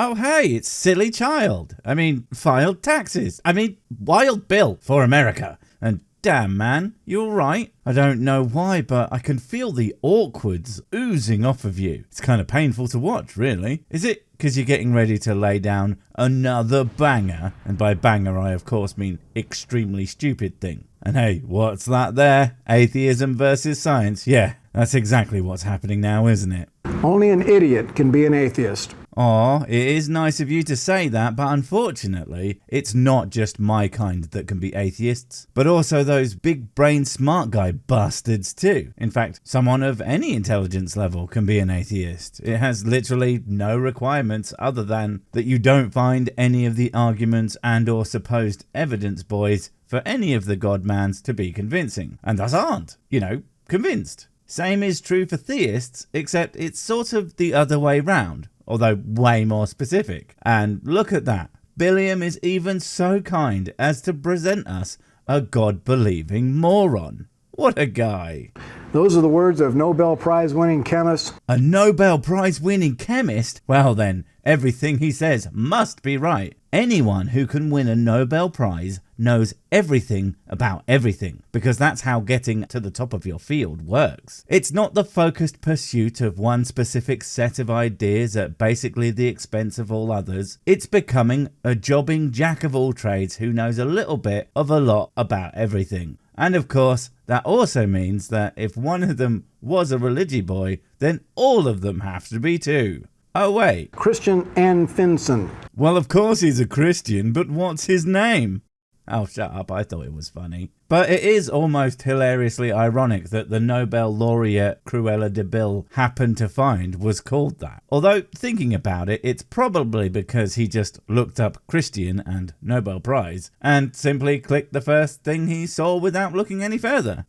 Oh hey, it's Silly Child. Filed taxes. Wild Bill for America. And damn man, you alright? I don't know why, but I can feel the awkwards oozing off of you. It's kind of painful to watch, really. Is it because you're getting ready to lay down another banger? And by banger, I of course mean extremely stupid thing. And hey, what's that there? Atheism versus science? Yeah, that's exactly what's happening now, isn't it? Only an idiot can be an atheist. Aw, it is nice of you to say that, but unfortunately, it's not just my kind that can be atheists, but also those big brain smart guy bastards too. In fact, someone of any intelligence level can be an atheist. It has literally no requirements other than that you don't find any of the arguments and or supposed evidence boys for any of the godmans to be convincing, and thus aren't, convinced. Same is true for theists, except it's sort of the other way round, although way more specific. And look at that. Billiam is even so kind as to present us a God-believing moron. What a guy. Those are the words of Nobel Prize-winning chemist. A Nobel Prize-winning chemist? Well then, everything he says must be right. Anyone who can win a Nobel Prize knows everything about everything, because that's how getting to the top of your field works. It's not the focused pursuit of one specific set of ideas at basically the expense of all others. It's becoming a jobbing jack of all trades who knows a little bit of a lot about everything. And of course, that also means that if one of them was a religious boy, then all of them have to be too. Oh wait. Christian Finson. Well, of course he's a Christian, but what's his name? Oh, shut up, I thought it was funny. But it is almost hilariously ironic that the Nobel laureate Cruella de Vil happened to find was called that. Although, thinking about it, it's probably because he just looked up Christian and Nobel Prize and simply clicked the first thing he saw without looking any further.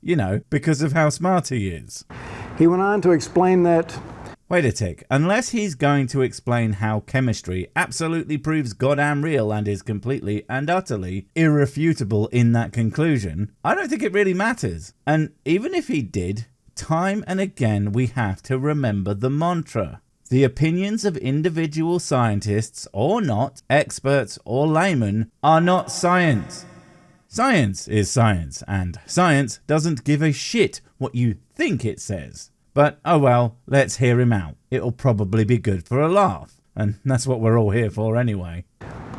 Because of how smart he is. He went on to explain that... Wait a tick, unless he's going to explain how chemistry absolutely proves goddamn real and is completely and utterly irrefutable in that conclusion, I don't think it really matters. And even if he did, time and again we have to remember the mantra. The opinions of individual scientists or not, experts or laymen, are not science. Science is science, and science doesn't give a shit what you think it says. But oh well, let's hear him out. It'll probably be good for a laugh. And that's what we're all here for anyway.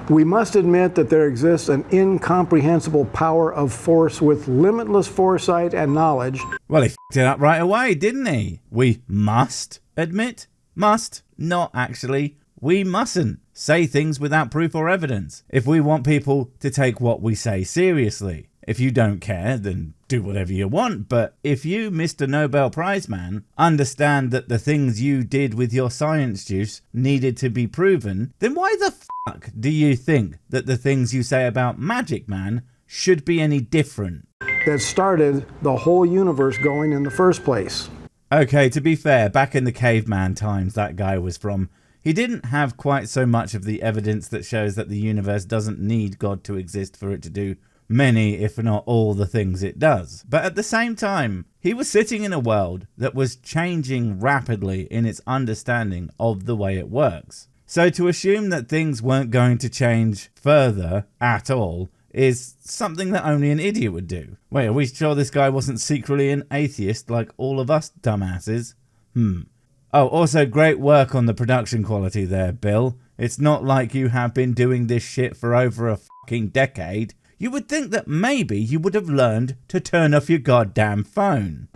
We must admit that there exists an incomprehensible power of force with limitless foresight and knowledge. Well, he f***ed it up right away, didn't he? We must admit? Must. Not actually. We mustn't say things without proof or evidence if we want people to take what we say seriously. If you don't care, then do whatever you want. But if you, Mr. Nobel Prize man, understand that the things you did with your science juice needed to be proven, then why the fuck do you think that the things you say about Magic Man should be any different? That started the whole universe going in the first place. Okay, to be fair, back in the caveman times that guy was from, he didn't have quite so much of the evidence that shows that the universe doesn't need God to exist for it to do many, if not all, the things it does. But at the same time, he was sitting in a world that was changing rapidly in its understanding of the way it works. So to assume that things weren't going to change further at all is something that only an idiot would do. Wait, are we sure this guy wasn't secretly an atheist like all of us dumbasses? Oh, also great work on the production quality there, Bill. It's not like you have been doing this shit for over a fucking decade. You would think that maybe you would have learned to turn off your goddamn phone.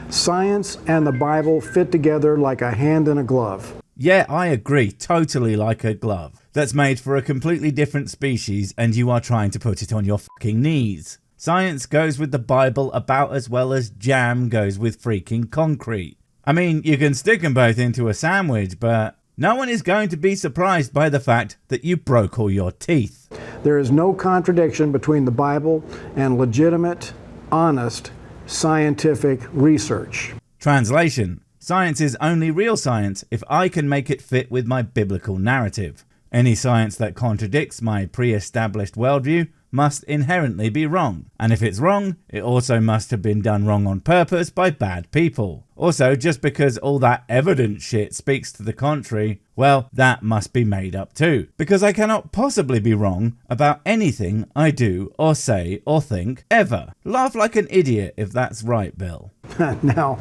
Science and the Bible fit together like a hand in a glove. Yeah, I agree, totally like a glove that's made for a completely different species and you are trying to put it on your fucking knees. Science goes with the Bible about as well as jam goes with freaking concrete. I mean, you can stick them both into a sandwich, but no one is going to be surprised by the fact that you broke all your teeth. There is no contradiction between the Bible and legitimate, honest, scientific research. Translation: science is only real science if I can make it fit with my biblical narrative. Any science that contradicts my pre-established worldview must inherently be wrong. And if it's wrong, it also must have been done wrong on purpose by bad people. Also, just because all that evidence shit speaks to the contrary, well, that must be made up too. Because I cannot possibly be wrong about anything I do or say or think ever. Laugh like an idiot if that's right, Bill. Now,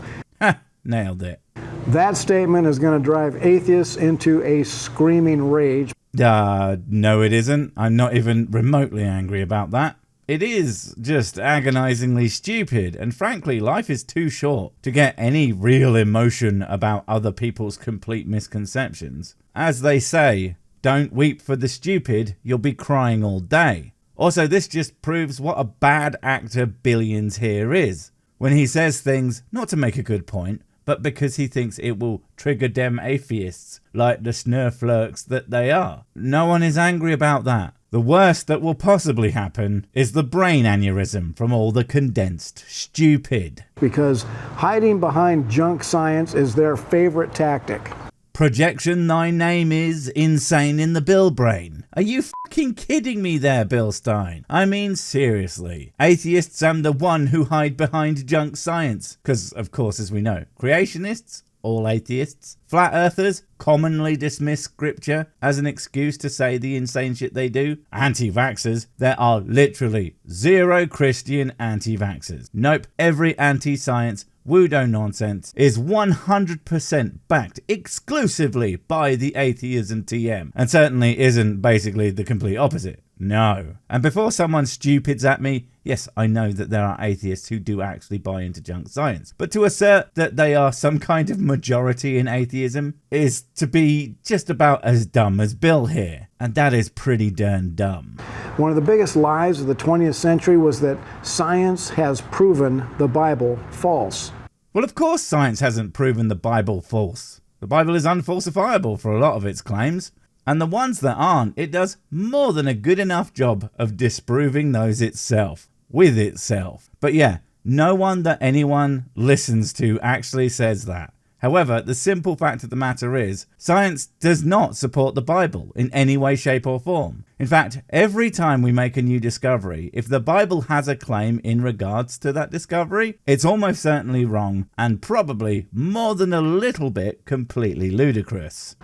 nailed it. That statement is going to drive atheists into a screaming rage. No it isn't. I'm not even remotely angry about that. It is just agonizingly stupid, and frankly, life is too short to get any real emotion about other people's complete misconceptions. As they say, don't weep for the stupid, you'll be crying all day. Also, this just proves what a bad actor Billions here is, when he says things not to make a good point, but because he thinks it will trigger them atheists like the snurflurks that they are. No one is angry about that. The worst that will possibly happen is the brain aneurysm from all the condensed stupid. Because hiding behind junk science is their favorite tactic. Projection thy name is insane in the Bill brain. Are you fucking kidding me there, Bill Stein? I mean, seriously. Atheists am the one who hide behind junk science. Because, of course, as we know, creationists, all atheists. Flat earthers commonly dismiss scripture as an excuse to say the insane shit they do. Anti-vaxxers, there are literally zero Christian anti-vaxxers. Nope, every anti-science Wudo nonsense is 100% backed exclusively by the atheism TM, and certainly isn't basically the complete opposite. No. And before someone stupids at me, yes, I know that there are atheists who do actually buy into junk science, but to assert that they are some kind of majority in atheism is to be just about as dumb as Bill here, and that is pretty darn dumb. One of the biggest lies of the 20th century was that science has proven the Bible false. Well, of course science hasn't proven the Bible false. The Bible is unfalsifiable for a lot of its claims. And the ones that aren't, it does more than a good enough job of disproving those itself, with itself. But yeah, no one that anyone listens to actually says that. However, the simple fact of the matter is, science does not support the Bible in any way, shape or form. In fact, every time we make a new discovery, if the Bible has a claim in regards to that discovery, it's almost certainly wrong and probably more than a little bit completely ludicrous.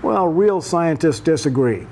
Well, real scientists disagree.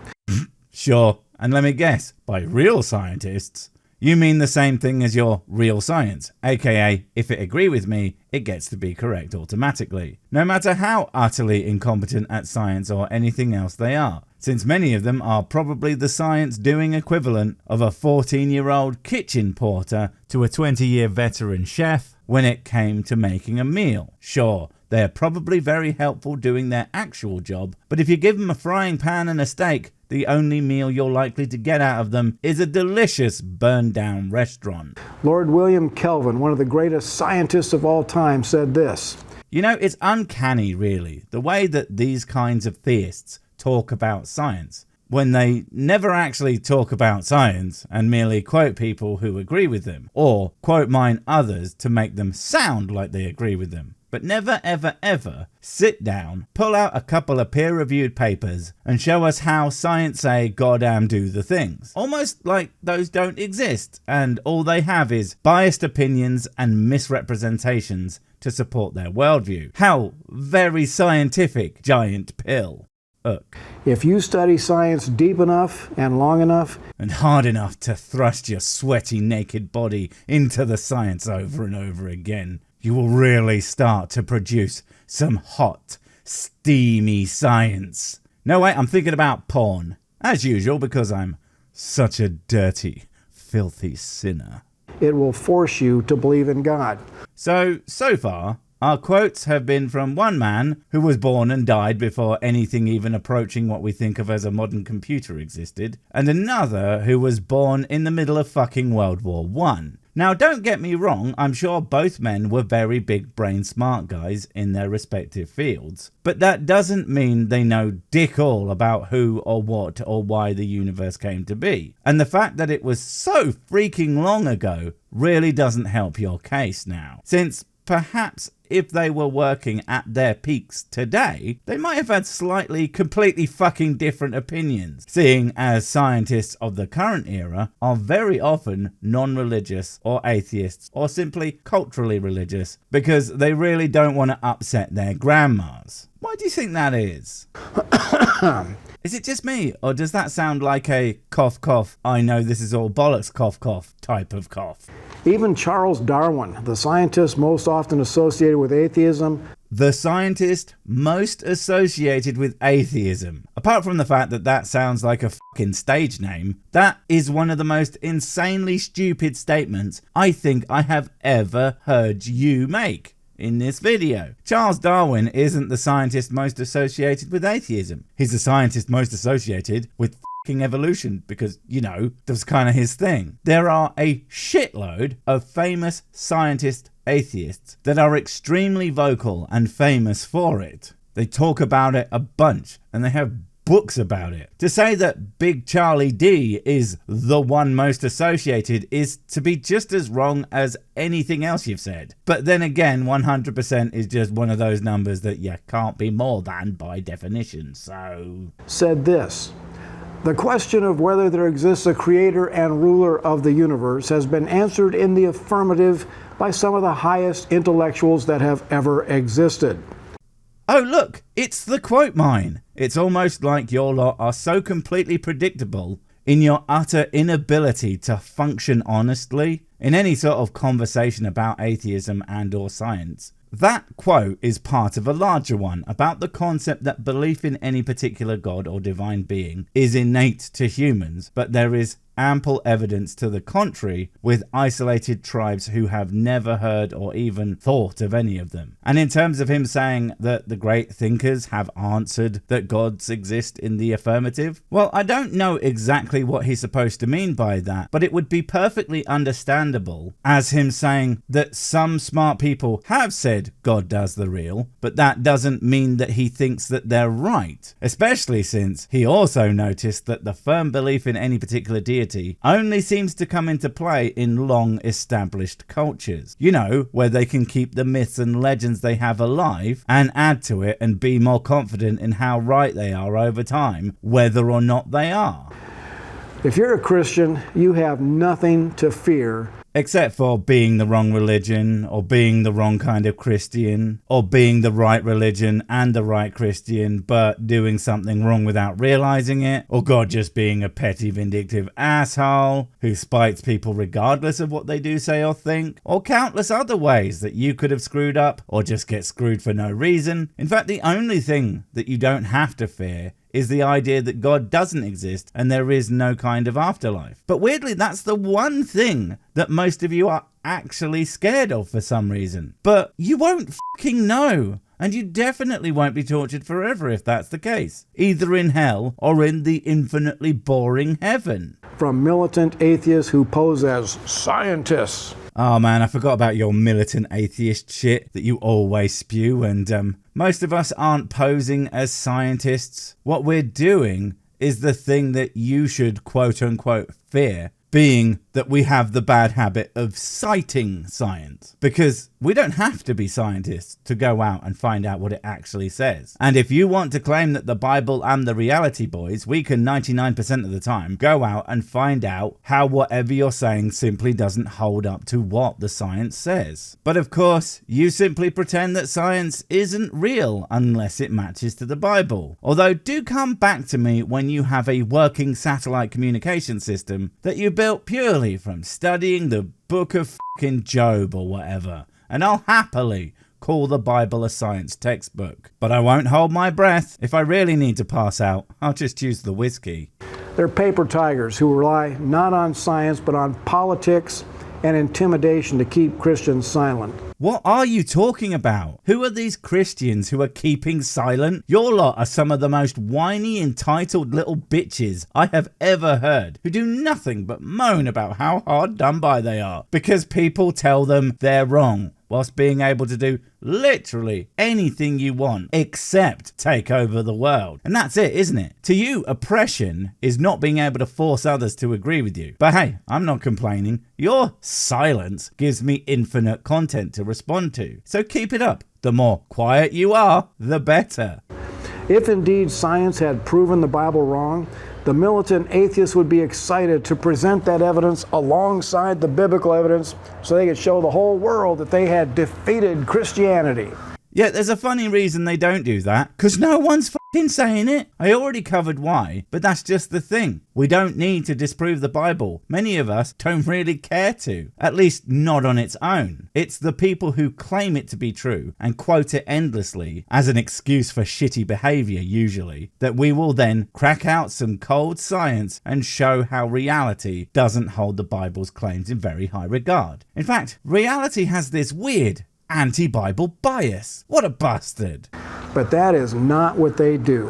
Sure, and let me guess, by real scientists, you mean the same thing as your real science, aka if it agree with me, it gets to be correct automatically, no matter how utterly incompetent at science or anything else they are, since many of them are probably the science-doing equivalent of a 14-year-old kitchen porter to a 20-year veteran chef when it came to making a meal. Sure, they're probably very helpful doing their actual job, but if you give them a frying pan and a steak, the only meal you're likely to get out of them is a delicious burned-down restaurant. Lord William Kelvin, one of the greatest scientists of all time, said this. You know, it's uncanny, really, the way that these kinds of theists talk about science, when they never actually talk about science and merely quote people who agree with them, or quote mine others to make them sound like they agree with them. But never ever ever sit down, pull out a couple of peer-reviewed papers and show us how science say goddamn do the things. Almost like those don't exist and all they have is biased opinions and misrepresentations to support their worldview. How very scientific, giant pill. If you study science deep enough and long enough and hard enough to thrust your sweaty naked body into the science over and over again, you will really start to produce some hot, steamy science. No, wait, I'm thinking about porn. As usual, because I'm such a dirty, filthy sinner. It will force you to believe in God. So far, our quotes have been from one man who was born and died before anything even approaching what we think of as a modern computer existed, and another who was born in the middle of fucking World War I. Now, don't get me wrong, I'm sure both men were very big brain smart guys in their respective fields, but that doesn't mean they know dick all about who or what or why the universe came to be. And the fact that it was so freaking long ago really doesn't help your case now, since perhaps if they were working at their peaks today, they might have had slightly, completely fucking different opinions, seeing as scientists of the current era are very often non-religious or atheists or simply culturally religious because they really don't want to upset their grandmas. Why do you think that is? Is it just me, or does that sound like a cough cough, I know this is all bollocks cough cough type of cough? Even Charles Darwin, the scientist most often associated with atheism. The scientist most associated with atheism. Apart from the fact that that sounds like a fucking stage name, that is one of the most insanely stupid statements I think I have ever heard you make in this video. Charles Darwin isn't the scientist most associated with atheism. He's the scientist most associated with fucking evolution because, you know, that's kind of his thing. There are a shitload of famous scientist atheists that are extremely vocal and famous for it. They talk about it a bunch and they have books about it. To say that Big Charlie D is the one most associated is to be just as wrong as anything else you've said. But then again, 100% is just one of those numbers that you can't be more than by definition, so... Said this: the question of whether there exists a creator and ruler of the universe has been answered in the affirmative by some of the highest intellectuals that have ever existed. Oh look, it's the quote mine. It's almost like your lot are so completely predictable in your utter inability to function honestly in any sort of conversation about atheism and or science. That quote is part of a larger one about the concept that belief in any particular god or divine being is innate to humans, but there is ample evidence to the contrary with isolated tribes who have never heard or even thought of any of them. And in terms of him saying that the great thinkers have answered that gods exist in the affirmative, well, I don't know exactly what he's supposed to mean by that, but it would be perfectly understandable as him saying that some smart people have said God does the real, but that doesn't mean that he thinks that they're right, especially since he also noticed that the firm belief in any particular deity only seems to come into play in long established cultures. You know, where they can keep the myths and legends they have alive and add to it and be more confident in how right they are over time, whether or not they are. If you're a Christian, you have nothing to fear. Except for being the wrong religion, or being the wrong kind of Christian, or being the right religion and the right Christian, but doing something wrong without realizing it, or God just being a petty, vindictive asshole who spites people regardless of what they do, say, or think, or countless other ways that you could have screwed up, or just get screwed for no reason. In fact, the only thing that you don't have to fear is the idea that God doesn't exist and there is no kind of afterlife. But weirdly, that's the one thing that most of you are actually scared of for some reason. But you won't fucking know. And you definitely won't be tortured forever if that's the case. Either in hell or in the infinitely boring heaven. From militant atheists who pose as scientists. Oh man, I forgot about your militant atheist shit that you always spew, and most of us aren't posing as scientists. What we're doing is the thing that you should quote unquote fear, being that we have the bad habit of citing science. Because we don't have to be scientists to go out and find out what it actually says. And if you want to claim that the Bible and the reality boys, we can 99% of the time go out and find out how whatever you're saying simply doesn't hold up to what the science says. But of course, you simply pretend that science isn't real unless it matches to the Bible. Although do come back to me when you have a working satellite communication system that you built purely from studying the book of fucking Job or whatever, and I'll happily call the Bible a science textbook. But I won't hold my breath. If I really need to pass out, I'll just choose the whiskey. They're paper tigers who rely not on science but on politics and intimidation to keep Christians silent. What are you talking about? Who are these Christians who are keeping silent? Your lot are some of the most whiny, entitled little bitches I have ever heard, who do nothing but moan about how hard done by they are because people tell them they're wrong. whilst being able to do literally anything you want except take over the world. And that's it, isn't it? To you, oppression is not being able to force others to agree with you. But hey, I'm not complaining. Your silence gives me infinite content to respond to. So keep it up. The more quiet you are, the better. If indeed science had proven the Bible wrong, the militant atheists would be excited to present that evidence alongside the biblical evidence so they could show the whole world that they had defeated Christianity. Yeah, there's a funny reason they don't do that, because no one's fucking saying it. I already covered why, but that's just the thing. We don't need to disprove the Bible. Many of us don't really care to, at least not on its own. It's the people who claim it to be true and quote it endlessly as an excuse for shitty behavior usually, that we will then crack out some cold science and show how reality doesn't hold the Bible's claims in very high regard. In fact, reality has this weird anti-Bible bias. What a bastard. But that is not what they do.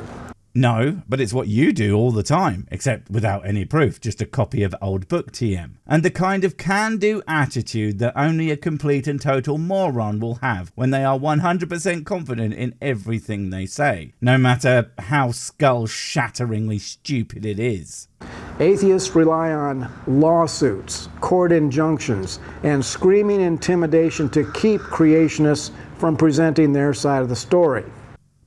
No, but it's what you do all the time, except without any proof, just a copy of old book TM. And the kind of can-do attitude that only a complete and total moron will have when they are 100% confident in everything they say, no matter how skull-shatteringly stupid it is. Atheists rely on lawsuits, court injunctions, and screaming intimidation to keep creationists from presenting their side of the story.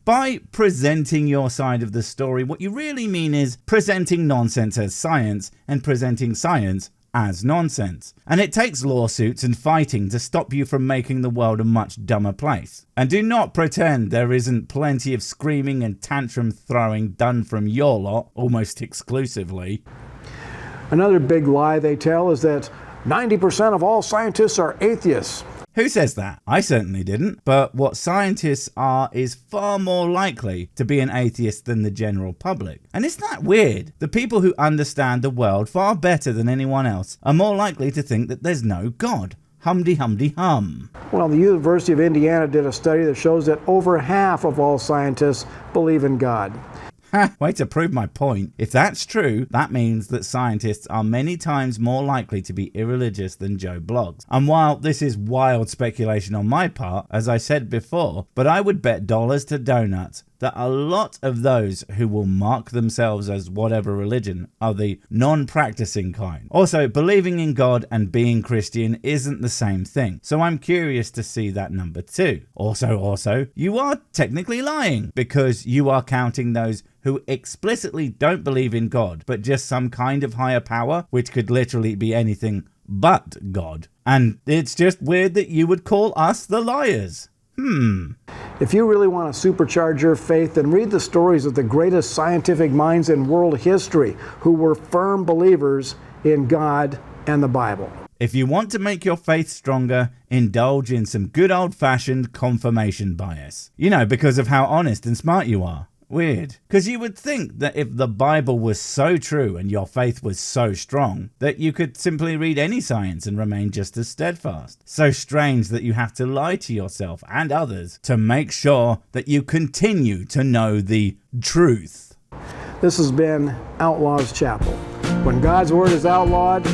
By presenting your side of the story, what you really mean is presenting nonsense as science and presenting science as nonsense. And it takes lawsuits and fighting to stop you from making the world a much dumber place. And do not pretend there isn't plenty of screaming and tantrum throwing done from your lot almost exclusively. Another big lie they tell is that 90% of all scientists are atheists. Who says that? I certainly didn't. But what scientists are is far more likely to be an atheist than the general public. And isn't that weird? The people who understand the world far better than anyone else are more likely to think that there's no God. Hum-de-hum-de-hum. Well, the University of Indiana did a study that shows that over half of all scientists believe in God. Way to prove my point. If that's true, that means that scientists are many times more likely to be irreligious than Joe Bloggs. And while this is wild speculation on my part, as I said before, but I would bet dollars to donuts that a lot of those who will mark themselves as whatever religion are the non-practicing kind. Also, believing in God and being Christian isn't the same thing, so I'm curious to see that number too. Also, you are technically lying, because you are counting those who explicitly don't believe in God, but just some kind of higher power, which could literally be anything but God. And it's just weird that you would call us the liars. If you really want to supercharge your faith, then read the stories of the greatest scientific minds in world history who were firm believers in God and the Bible. If you want to make your faith stronger, indulge in some good old-fashioned confirmation bias. You know, because of how honest and smart you are. Weird. Because you would think that if the Bible was so true and your faith was so strong, that you could simply read any science and remain just as steadfast. So strange that you have to lie to yourself and others to make sure that you continue to know the truth. This has been Outlaw's Chapel. When God's word is outlawed,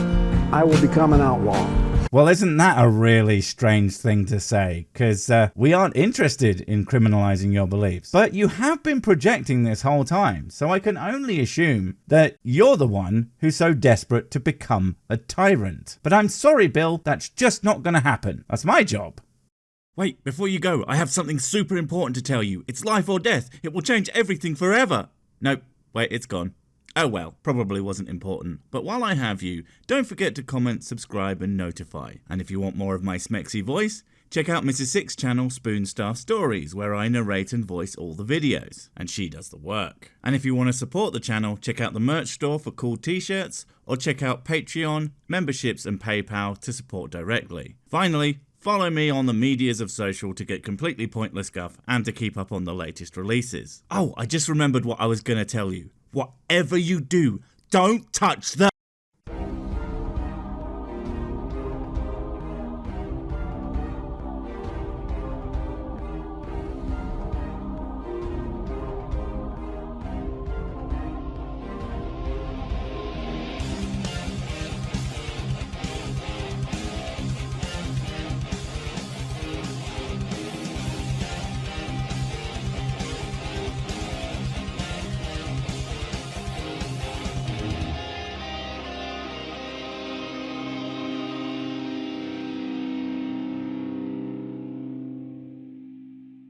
I will become an outlaw. Well, isn't that a really strange thing to say? Because we aren't interested in criminalizing your beliefs. But you have been projecting this whole time, so I can only assume that you're the one who's so desperate to become a tyrant. But I'm sorry, Bill, that's just not going to happen. That's my job. Wait, before you go, I have something super important to tell you. It's life or death. It will change everything forever. Nope, wait, it's gone. Oh well, probably wasn't important. But while I have you, don't forget to comment, subscribe and notify. And if you want more of my smexy voice, check out Mrs. Six's channel Spoonstaff Stories, where I narrate and voice all the videos, and she does the work. And if you want to support the channel, check out the merch store for cool t-shirts, or check out Patreon, memberships and PayPal to support directly. Finally, follow me on the medias of social to get completely pointless guff and to keep up on the latest releases. Oh, I just remembered what I was going to tell you. Whatever you do, don't touch the